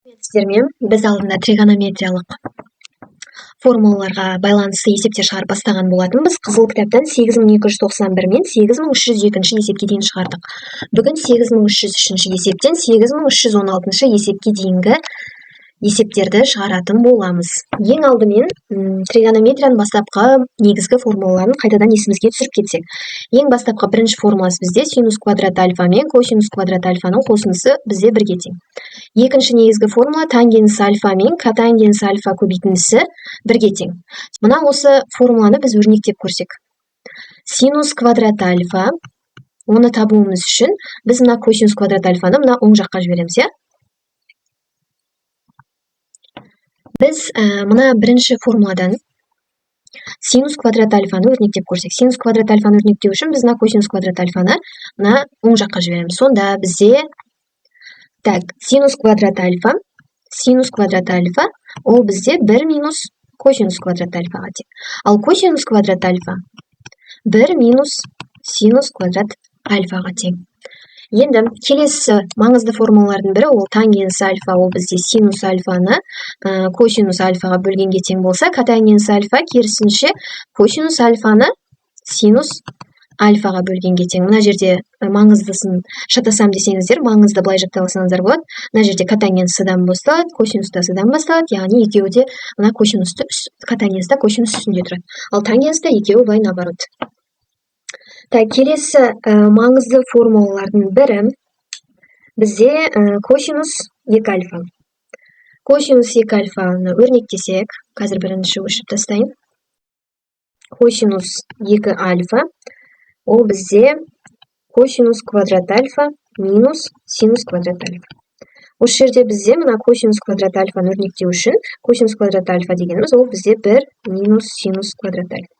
Сіздермен біз алдында тригонометриялық формулаларға байланысты есептер шығарып бастаған болатынбыз. Қызыл кітаптан 8291 мен 8302 есепке дейін шығардық. Бүгін 8303 есептен 8316 есепке дейінгі есептерді шығаратын боламыз. Ең алдымен тригонометрияның бастапқы негізгі формулаларын қайтадан есімізге түсіріп кетсек. Ең бастапқы бірінші формуласы бізде синус квадрат альфа мен косинус квадрат альфаның қосындысы бізде бірге тең. Екінші негізгі формула тангенс альфа мен котангенс альфа көбейтіндісі бірге тең. Мына осы формуланы біз өрнектеп көрсек. Синус квадрат альфа, оны табуымыз үшін біз мына косинус квадрат альфаны мына оң жаққа жібереміз, иә? Біз мына бірінші формуладан синус квадрат альфаны өрнектеп көрсек. Синус квадрат альфаны өрнектеу үшін біз мына косинус квадрат альфаны мына оң жаққа жібереміз. Сонда бізде синус квадрат альфа, ол бізде 1 минус косинус квадрат альфаға тең. Ал косинус квадрат альфа 1 минус синус квадрат альфаға тең. Енді келесі маңызды формулалардың бірі ол тангенс альфа, ол бізде синус альфаны косинус альфаға бөлгенге тең болса, котангенс альфа керісінше косинус альфаны синус альфаға бөлгенге тең. Мына жерде маңыздысын шатасам десеңіздер, маңызды былай жаттап алсаңыздар болады. Мына жерде котангенстан басталады, косинустан басталады, яғни екеуі де мына котангенста косинус үстінде тұрады. Ал тангенста екеуі былай наоборот. Келесі маңызды формулалардың бірі бізде косинус 2 альфа. Косинус 2 альфаны өрнектесек, қазір бірінші өшіп тастайын. Косинус 2 альфа, ол бізде косинус квадрат альфа минус синус квадрат альфа. Осы жерде бізде мына косинус квадрат альфаны өрнектеу үшін косинус квадрат альфа дегеніміз ол бізде 1 минус синус квадрат альфа.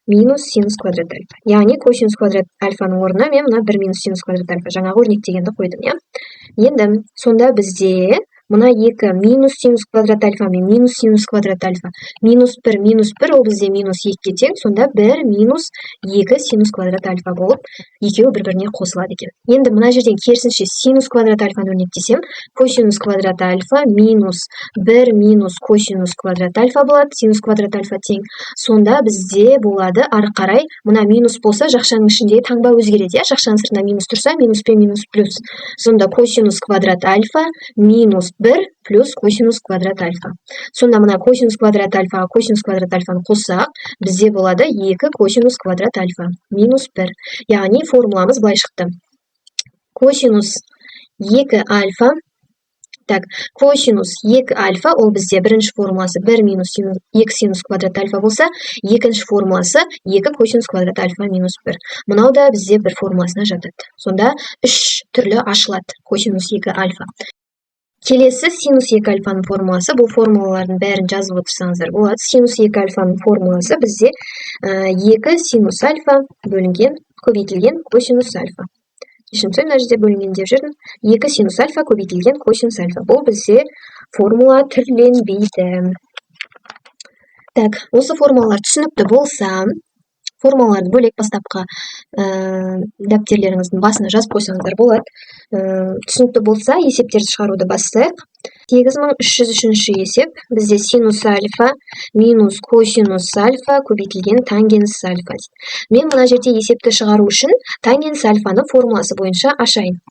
Минус синус квадрат альфа. Яғни косинус квадрат альфаның орнына мен мына 1 минус синус квадрат альфа жаңағы өрнектегенді қойдым, иә? Енді сонда бізде мына 2 минус синус квадрат альфа мен минус синус квадрат альфа минус 1 ол бізде минус 2-ге тең, сонда 1 минус 2 синус квадрат альфа болып, екеуі бір-біріне қосылады екен. Енді мына жерден керісінше синус квадрат альфаны өрнектесем, косинус квадрат альфа минус 1 минус косинус квадрат альфа болады, синус квадрат альфа тең. Сонда бізде болады ары қарай, мына минус болса, жақшаның ішіндегі таңба өзгереді, иә? Жақшаның сыртында минус тұрса, минус пен минус плюс. Сонда косинус квадрат альфа минус 1 плюс косинус квадрат альфа. Сонда мына косинус квадрат альфаға косинус квадрат альфаны қоссақ, бізде болады 2 косинус квадрат альфа минус 1. Яғни формуламыз былай шықты. Косинус 2 альфа, косинус 2 альфа, ол бізде бірінші формуласы 1 минус 2 синус квадрат альфа болса, екінші формуласы 2 косинус квадрат альфа минус 1. Мынау да бізде бір формуласына жатады. Сонда 3 түрлі ашылады косинус 2 альфа. Келесі синус 2 альфаның формуласы, бұл формулалардың бәрін жазып отырсаңыздар болады. Синус 2 альфаның формуласы бізде 2 синус альфа бөлінген, көбейтілген косинус альфа. Кешірім, мына жерде бөлінген деп жүрдім. 2 синус альфа көбейтілген косинус альфа. Бұл бізде формула түрленбейді. Осы формулалар түсінікті болса, формулаларды бөлек бастапқы дәптерлеріңіздің басына жазып қойсаңыздар болады. Түсінікті болса, есептерді шығаруды бастайық. 8303 есеп бізде синус альфа минус косинус альфа көбейтілген тангенс альфа. Мен мына жерде есепті шығару үшін тангенс альфаны формуласы бойынша ашайын.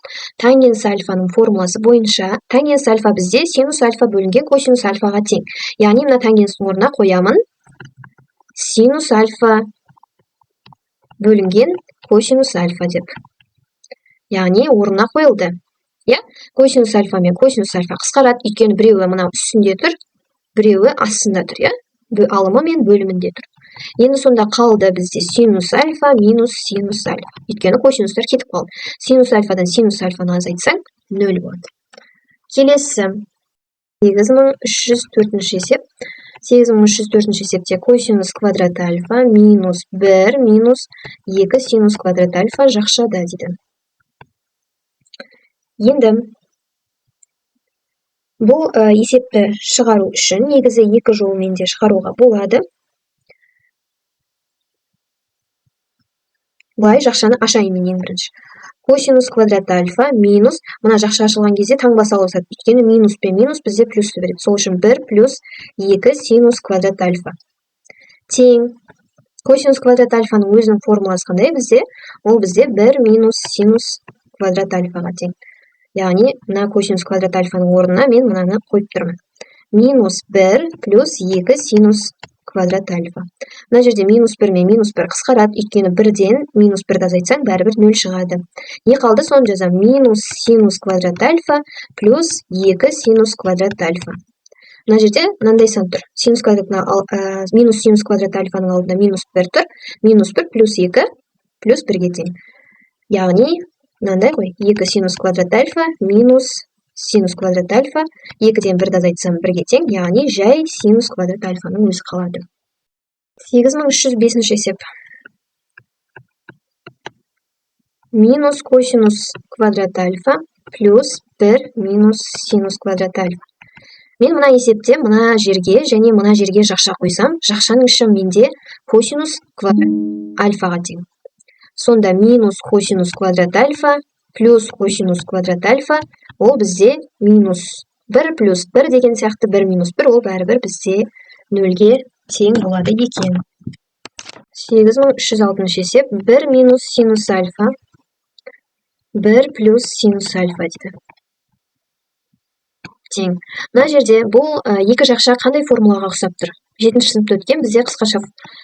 Тангенс альфаның формуласы бойынша тангенс альфа бізде синус альфа бөлінген косинус альфаға тең. Яғни мына тангенстің орнына қоямын синус альфа бөлінген косинус альфа деп. Яғни орнына қойылды. Косинус альфа мен косинус альфа қысқарады, өйткені біреуі мынау үстінде тұр, біреуі астында тұр, алымы мен бөлімінде тұр. Енді сонда қалды бізде синус альфа минус синус альфа. Өйткені косинустар кетіп қалды. Синус альфадан синус альфаны азайтсаң 0 болады. Келесі 8304 есеп. 8304 есепте косинус квадрат альфа минус 1 минус 2 синус квадрат альфа жақшада дейді. Енді бұл есепті шығару үшін негізі 2 жолмен де шығаруға болады. Былай жақшаны ашайын мен ең бірінші. Косинус квадрат альфа минус, мына жақша ашылған кезде таңба салу сәт. Өйткені минус пен минус бізде плюсты береді. Сол үшін 1 плюс 2 синус квадрат альфа. Тең. Косинус квадрат альфаның өзінің формуласы қандай бізде? Ол бізде 1 минус синус квадрат альфаға тең. Яғни, мына косинус квадрат альфаның орнына мен мынаны қойып тұрмын. Минус 1 плюс 2 синус квадрат альфа. Мына жерде минус 1 мен минус 1 қысқарады, өйткені 1-ден минус 1-ді азайтсаң, бәрібір 0 шығады. Не қалды, соны жазам. Минус синус квадрат альфа плюс 2 синус квадрат альфа. Мына жерде мынандай сан тұр. Минус синус квадрат альфаның алдында минус 1 тұр. Минус 1 плюс 2 плюс 1-ге тең. Яғни, мынандай ғой. 2 синус квадрат альфа минус синус квадрат альфа. 2-ден 1-ді азайтсам 1-ге тең. Яғни, жай синус квадрат альфаның өзі қалады. 8305 есеп. Минус косинус квадрат альфа плюс 1 минус синус квадрат альфа. Мен мына есепте мына жерге және мына жерге жақша қойсам, жақшаның іші менде косинус квадрат альфаға тең. Сонда минус косинус квадрат альфа плюс косинус квадрат альфа, ол бізде минус 1 плюс 1 деген сияқты 1 минус 1, ол бәрібір бізде 0-ге тең болады екен. 8306 есеп. 1 минус синус альфа 1 плюс синус альфа дейді. Тең. Мына жерде бұл екі жақша қандай формулаға ұқсап тұр? 7-ші сыныпта өткен бізде қысқаша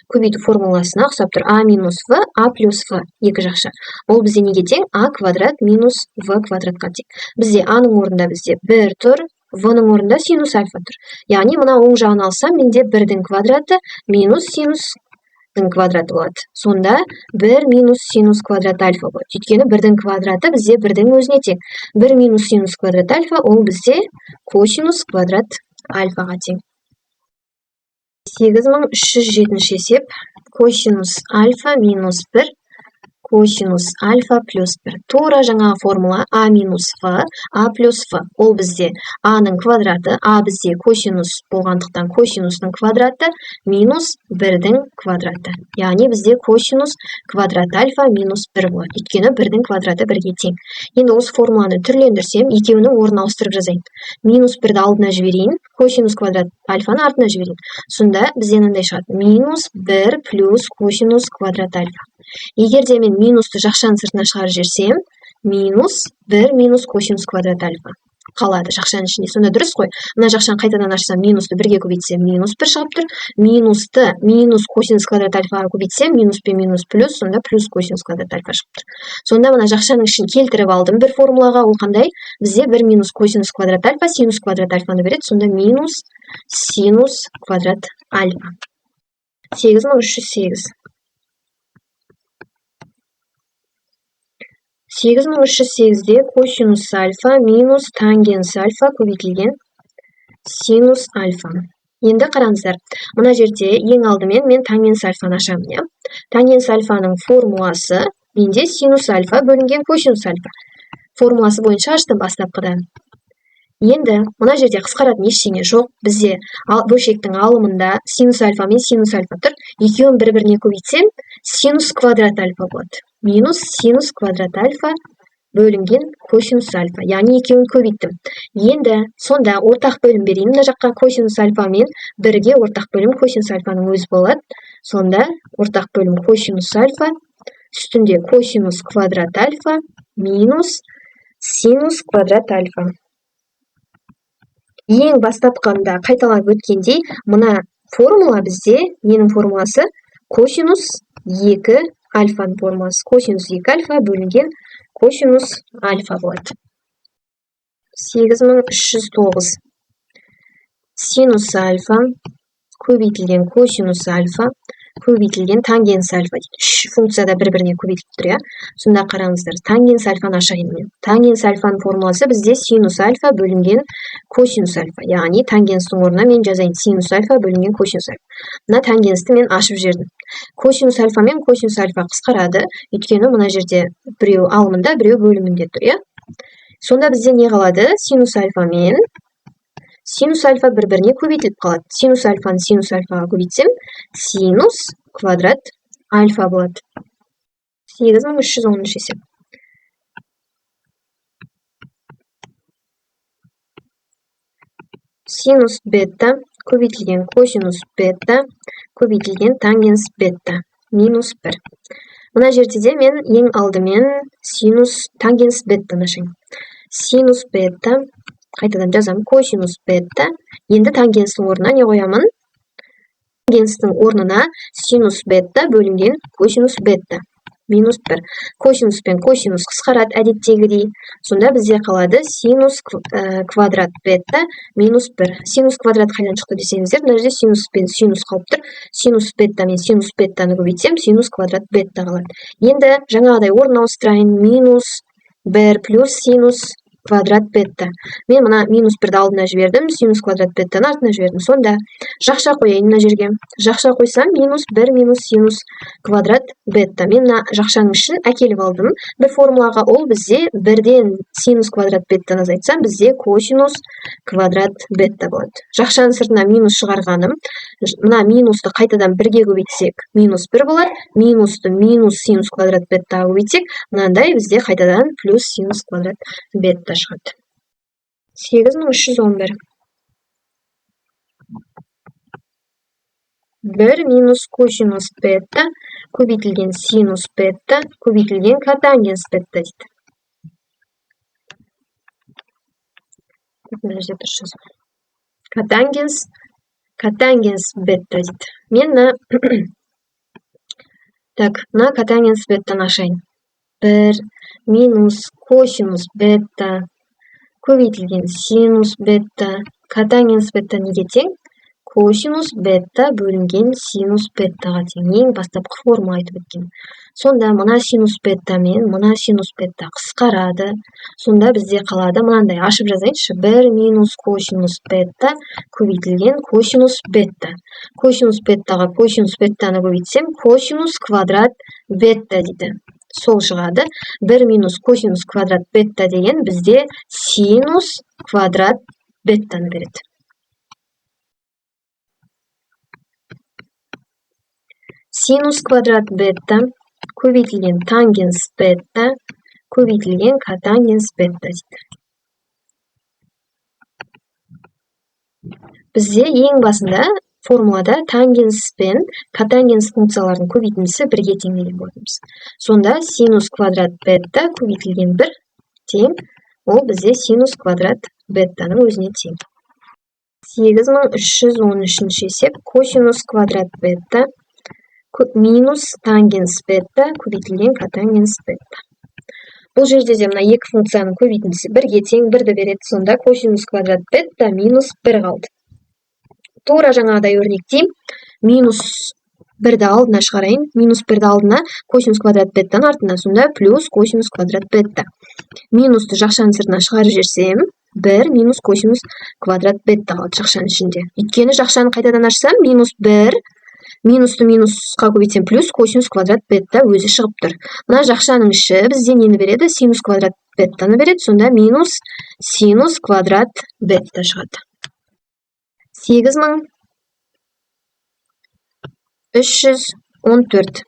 көбейту формуласына ұқсап тұр. А минус В, А плюс В екі жақша. Ол бізде неге тең? А квадрат минус В квадратқа тең. Бізде Аның орнында бізде 1 тұр, В-ның орнында синус альфа тұр. Яғни мына оң жағын алсам, менде 1-дің квадраты минус синус-дің квадраты болады. Сонда 1 минус синус квадрат альфа болады. Өйткені 1-дің квадраты бізде 1-дің өзіне тең. 1 минус синус квадрат альфа, ол бізде косинус квадрат альфаға тең. 8307 есеп. Косинус альфа минус 1 косинус альфа плюс 1. Тура жаңа формула А минус В, А плюс В. Ол бізде Аның квадраты, А бізде косинус болғандықтан косинустың квадраты минус 1-дің квадраты. Яғни бізде косинус квадрат альфа минус 1 болады. Өйткені 1-дің квадраты 1-ге тең. Енді осы формуланы түрлендірсем, екеуінің орнын ауыстырып жазайын. Минус 1-ді алдына жіберейін, косинус квадрат альфаны артына жіберейін. Сонда бізде мынандай шығады. Минус 1 плюс косинус квадрат альфа. Егер де мен минусты жақшаның сыртына шығарып жіберсем, минус 1 минус косинус квадрат альфа қалады жақшаның ішінде. Сонда дұрыс қой. Мына жақшаны қайтадан ашсам, минусты 1-ге көбейтсем, минус 1 шығып тұр. Минусты минус косинус квадрат альфаға көбейтсем, минус пен минус плюс, сонда плюс косинус квадрат альфа шығып тұр. Сонда мына жақшаның ішін келтіріп алдым бір формулаға. Ол қандай? Бізде 1 минус косинус квадрат альфа синус квадрат альфаны береді. Сонда минус синус квадрат альфа. 8308. 8308-де косинус альфа минус тангенс альфа көбейтілген синус альфа. Енді қараңыздар, мына жерде ең алдымен мен тангенс альфаны ашамын. Тангенс альфаның формуласы менде синус альфа бөлінген косинус альфа. Формуласы бойынша аштым бастапқыдан. Енді мына жерде қысқаратын ештеңе жоқ. Бізде бөлшектің алымында синус альфа мен синус альфа тұр. Екеуін бір-біріне көбейтсем, синус квадрат альфа болады. Минус синус квадрат альфа бөлінген косинус альфа. Яғни екеуін көбейттім. Енді сонда ортақ бөлім берейін. Мына жаққа косинус альфа мен 1-ге ортақ бөлім косинус альфаның өзі болады. Сонда ортақ бөлім косинус альфа, үстінде косинус квадрат альфа минус синус квадрат альфа. Ең бастапқанда қайталап өткендей, мына формула бізде, ненің формуласы? Косинус 2 альфаның формуласы. Косинус 2 альфа бөлінген косинус альфа болады. 8309. Синус альфа көбейтілген косинус альфа көбейтілген тангенс альфа дейді. Үш функцияда бір-біріне көбейтіліп тұр, иә. Сонда қараңыздар, тангенс альфаны ашайын мен. Тангенс альфаның формуласы бізде синус альфа бөлінген косинус альфа. Яғни тангенстің орнына мен жазайын синус альфа бөлінген косинус альфа. Мына тангенсті мен ашып жібердім. Косинус альфа мен косинус альфа қысқарады. Өйткені мына жерде біреу алымында, біреу бөлімінде тұр, иә. Сонда бізде не қалады? Синус альфа мен синус альфа бір-біріне көбейтіліп қалады. Синус альфаны синус альфаға көбейтсем, синус квадрат альфа болады. 8310 есеп. Синус бета көбейтілген косинус бета көбейтілген тангенс бета минус 1. Мына жерде де мен ең алдымен синус тангенс беттаны ашайын. Синус бета қайтадан жазамын, косинус бета. Енді тангенстің орнына не қоямын? Тангенстің орнына синус бета бөлінген косинус бета минус 1. Косинус пен косинус қысқарады әдеттегідей. Сонда бізде қалады синус квадрат бета минус 1. Синус квадрат қайдан шықты десеңіздер, мына жерде синус пен синус қалып тұр. Синус бета мен синус бетаны көбейтсем, синус квадрат бета қалады. Енді жаңағыдай орын ауыстырайын, минус 1 плюс синус квадрат бета. Мен мына минус 1-ді алдына жібердім, синус квадрат беттаны артына жібердім. Сонда жақша қояйын мына жерге. Жақша қойсам минус 1 минус синус квадрат бета. Мен мына жақшаның ішін әкеліп алдым. Бір формулаға, ол бізде 1-ден синус квадрат беттаны азайтсам, бізде косинус квадрат бета болады. Жақшаның сыртына минус шығарғаным. Мына минусты қайтадан 1-ге көбейтсек, минус 1 болады. Минусты минус синус квадрат бета көбейтсек, мынандай бізде қайтадан плюс синус квадрат бета шығады. 8311. 1 минус косинус бета көбейтілген синус бета көбейтілген котангенс бета дейді. Котангенс бета дейді. Мен мына котангенс беттаны ашайын. 1 минус косинус бета көбейтілген синус бета котангенс бета неге тең? Косинус бета бөлінген синус бетаға тең. Ең бастапқы форма айтып өткен. Сонда мына синус бета мен мына синус бета қысқарады. Сонда бізде қалады, мынандай ашып жазайыншы, 1 минус косинус бета көбейтілген косинус бета. Косинус бетаға косинус бетаны көбейтсем, косинус квадрат бета дейді. Сол шығады. 1 минус косинус квадрат бета деген бізде синус квадрат беттаны береді. Синус квадрат бета көбейтілген тангенс бета көбейтілген котангенс бета дейді. Бізде ең басында формулада тангенс пен котангенс функциялардың көбейтіндісі 1-ге тең деген болатынбыз. Сонда синус квадрат бета көбейтілген 1 тең, ол бізде синус квадрат бетаның өзіне тең. 8313 есеп, косинус квадрат бета минус тангенс бета көбейтілген котангенс бета. Бұл жерде де мына екі функцияның көбейтіндісі 1-ге тең, 1-ді береді. Сонда косинус квадрат бета минус 1 қалды. Тура жаңағыдай өрнектейм. Минус 1-ді алдына шығарайын. Минус 1-ді алдына косинус квадрат беттан артына. Сонда плюс косинус квадрат бета. Минусты жақшаның сыртына шығарып жерсем, 1 минус косинус квадрат бета қалды жақшаның ішінде. Өйткені жақшаны қайтадан ашсам, минус 1 минусты минусқа көбейтсем, плюс косинус квадрат бета өзі шығып тұр. Мына жақшаның іші бізде нені береді? Синус квадрат бетаны береді. Сонда минус синус квадрат бета шығады. 8314.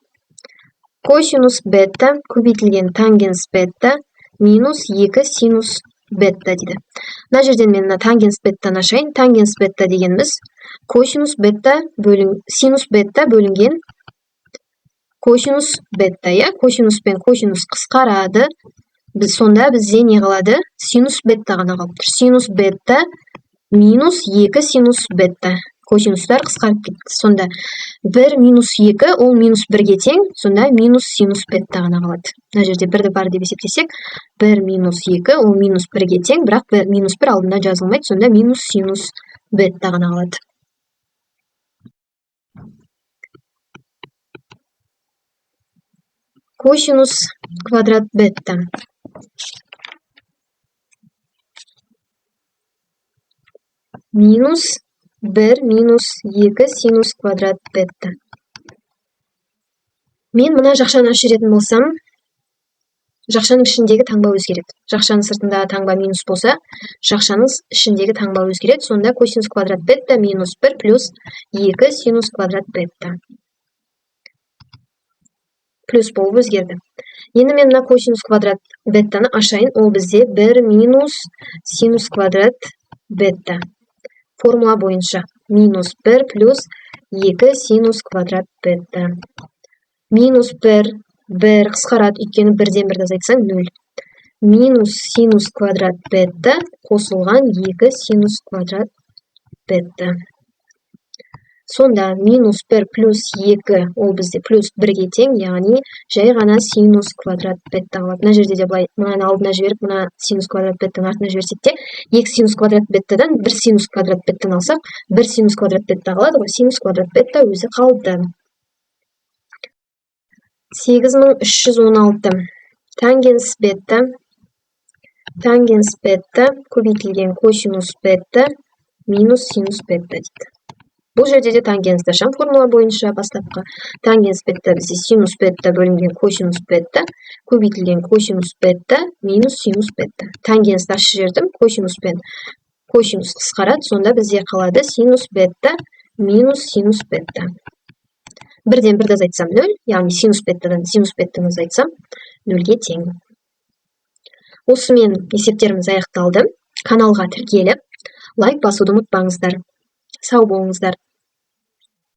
Косинус бета көбейтілген тангенс бета минус 2 синус бета дейді. Мына жерден мен тангенс беттаны ашайын. Тангенс бета дегеніміз косинус бета синус бета бөлінген косинус бета, я? Косинус пен косинус қысқарады. Сонда бізде не қалады? Синус бета ғана қалып тұр. Синус бета минус 2 синус бета. Косинустар қысқарып кетті. Сонда 1 минус 2, ол минус 1-ге тең. Сонда минус синус бета ғана қалады. Мына жерде 1-ді бар деп есептесек, 1 минус 2, ол минус 1-ге тең, бірақ минус 1 алдында жазылмайды. Сонда минус синус бета ғана қалады. Косинус квадрат бета. Минус 1 минус 2 синус квадрат бета. Мен мына жақшаны ашып жүретін болсам, жақшаның ішіндегі таңба өзгереді. Жақшаның сыртында таңба минус болса, жақшаның ішіндегі таңба өзгереді. Сонда косинус квадрат бета минус 1 плюс 2 синус квадрат бета. плюс болып өзгерді. Енді мен мына косинус квадрат беттаны ашайын. Ол бізде 1 минус синус квадрат бетта. Формула бойынша минус 1 плюс 2 синус квадрат бетта. Минус 1 қысқарады, өйткені 1-ден 1-ді азайтсаң 0. Минус синус квадрат бетта қосылған 2 синус квадрат бетта. Сонда минус 1 плюс 2 ол бізде плюс 1-ге тең, яғни жай ғана синус квадрат бетта қалады. Мына жерде де былай, мынаны алдына жіберіп, мына синус квадрат беттаны артына жіберсек те, 2 синус квадрат беттадан 1 синус квадрат беттан алсақ, 1 синус квадрат бетта қалады ғой, синус квадрат бетта өзі қалды. 8316 тангенс бетта көбейтілген косинус бетта минус синус бетта дейді. Бұл жерде де тангенсті ашам формула бойынша бастапқы. Тангенс бетта бізде синус бетта бөлінген косинус бетта көбейтілген косинус бетта минус синус бетта. Тангенсті ашып жібердім, косинус пен косинус қысқарады, сонда бізде қалады синус бетта минус синус бетта. 1-ден 1-ді азайтсам 0, яғни синус беттадан синус беттаны азайтсам 0-ге тең. Осымен есептеріміз аяқталды. Каналға тіркеліп, лайк басуды ұмытпаңыздар. Сау болыңыздар.